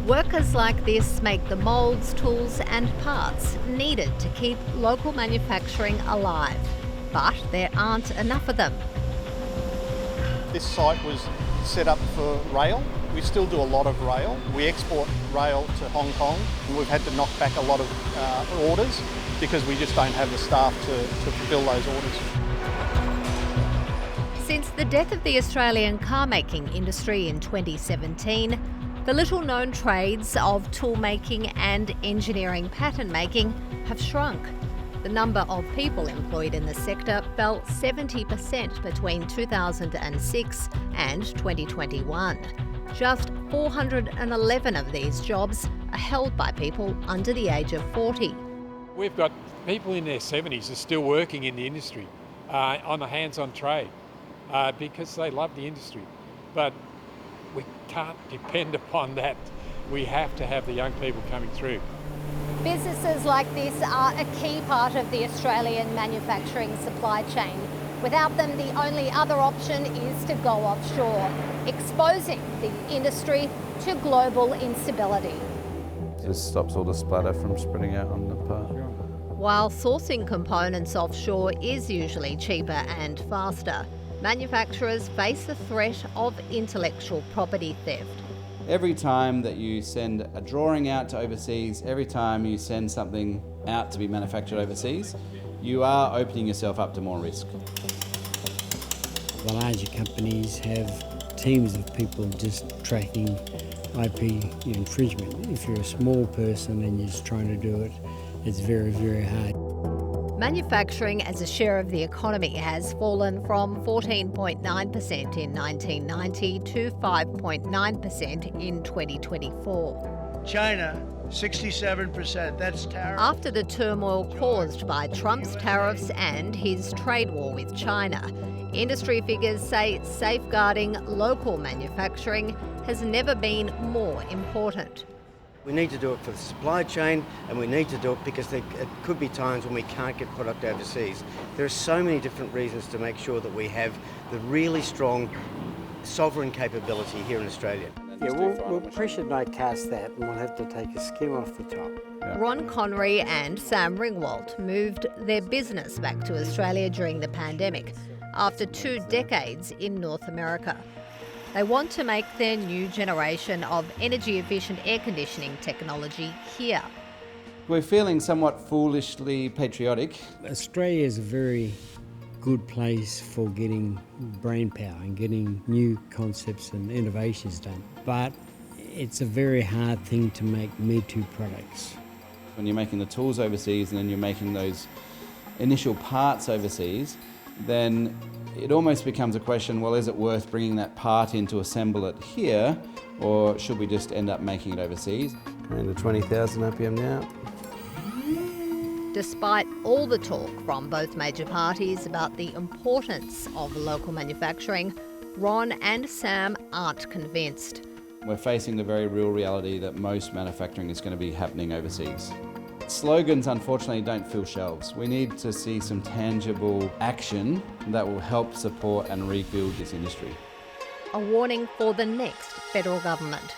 Workers like this make the moulds, tools and parts needed to keep local manufacturing alive. But there aren't enough of them. This site was set up for rail. We still do a lot of rail. We export rail to Hong Kong, and we've had to knock back a lot of orders because we just don't have the staff to fulfil those orders. Since the death of the Australian car-making industry in 2017, the little-known trades of tool-making and engineering pattern making have shrunk. The number of people employed in the sector fell 70% between 2006 and 2021. Just 411 of these jobs are held by people under the age of 40. We've got people in their 70s who are still working in the industry on a hands-on trade because they love the industry. But we can't depend upon that. We have to have the young people coming through. Businesses like this are a key part of the Australian manufacturing supply chain. Without them, the only other option is to go offshore, exposing the industry to global instability. This stops all the splatter from spreading out on the part. While sourcing components offshore is usually cheaper and faster, manufacturers face the threat of intellectual property theft. Every time that you send a drawing out to overseas, every time you send something out to be manufactured overseas, you are opening yourself up to more risk. The larger companies have teams of people just tracking IP infringement. If you're a small person and you're just trying to do it, it's very, very hard. Manufacturing as a share of the economy has fallen from 14.9% in 1990 to 5.9% in 2024. China, 67%, that's tariff. After the turmoil caused by Trump's tariffs and his trade war with China, industry figures say safeguarding local manufacturing has never been more important. We need to do it for the supply chain, and we need to do it because it could be times when we can't get product overseas. There are so many different reasons to make sure that we have the really strong sovereign capability here in Australia. Yeah, we'll pressure die cast that, and we'll have to take a skim off the top. Ron Connery and Sam Ringwald moved their business back to Australia during the pandemic after 2 decades in North America. They want to make their new generation of energy-efficient air conditioning technology here. We're feeling somewhat foolishly patriotic. Australia is a very good place for getting brain power and getting new concepts and innovations done. But it's a very hard thing to make me-too products. When you're making the tools overseas and then you're making those initial parts overseas, then it almost becomes a question, well, is it worth bringing that part in to assemble it here, or should we just end up making it overseas? And the 20,000 RPM now. Despite all the talk from both major parties about the importance of local manufacturing, Ron and Sam aren't convinced. We're facing the very real reality that most manufacturing is going to be happening overseas. Slogans, unfortunately, don't fill shelves. We need to see some tangible action that will help support and rebuild this industry. A warning for the next federal government.